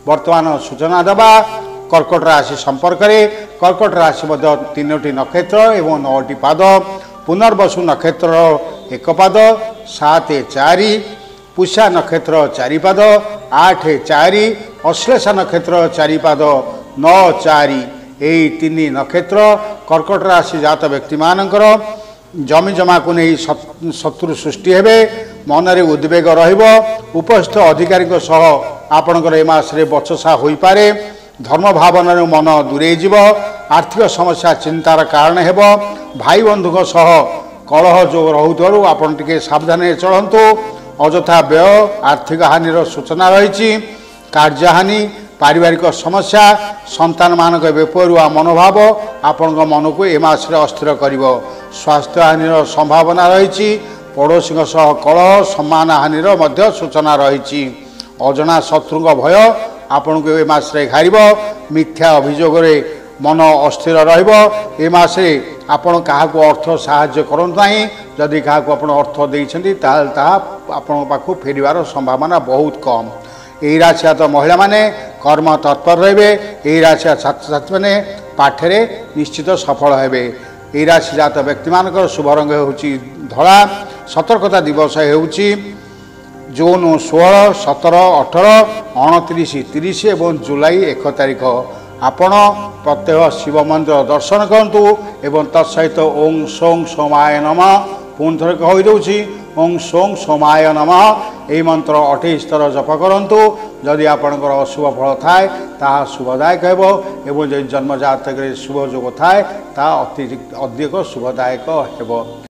वर्तमान सूचना देवा कर्कट राशि संपर्क में कर्कट राशि तीनोटी नक्षत्र एवं 9टी पाद पुनर्वसु नक्षत्र 1 पाद 7 4 पुष्या नक्षत्र 4 पाद 8 4 अश्लेषा नक्षत्र 4 पाद 9 4 यही 3 नक्षत्र कर्कट राशि जात व्यक्ति मानकर जमी जमा को नहीं शत्रु सृष्टि हेबे मन रे उद्वेग रहिबो उपस्थित अधिकारी सह आपणकर ए मासरे बचसा होई पारे धर्म भावना मन दूरे जीव आर्थिक समस्या चिंतार कारण हेबो भाई बंधु सह कलह जो रहुतरु आपण टिके सावधान चलंतु अजथा व्यय आर्थिक हानिर सूचना रही कार्यहानि पारिवारिक समस्या संतान मानक बेपरुआ मनोभाव आपण मन को ए मासरे अस्थिर करिवो स्वास्थ्य हानिर संभावना रही पड़ोशी सह कलह सम्मान हानिर मध्य सूचना रही अजना शत्रुंग भय आपण को ए मासरे घारिबो मिथ्या अभियोग मन अस्थिर रहिबो ए मासे आपण काहाको अर्थ साहाय्य करंतु नाही जदि काहाको आपण अर्थ देइछन्ती ताल ता आपण पाखु फेरिवार संभावना बहुत कम। यही राशि तो महिला माने कर्म तत्पर रहिबे यही राशि छात्र छात्री माने पाठरे निश्चित सफल हेबे। यही राशि जात व्यक्ति मानकर शुभ रंग होउची धला सतर्कता दिवस होउची जून 16 17 18 29 30 एवं जुलाई 1 तारिख आपण प्रत्येक शिव मंदिर दर्शन करंतु एवं तत्सहित ओं सों सोमाय नमः पुनः थर कहि दउची ओं सों सोमाय नमः यही मंत्र 28 थर जप करंतु जदि आपणकर अशुभ फल थाए ता शुभदायक हेबो एवं जन्म जातक शुभ जोग थाए ता अधिक शुभदायक हेबो।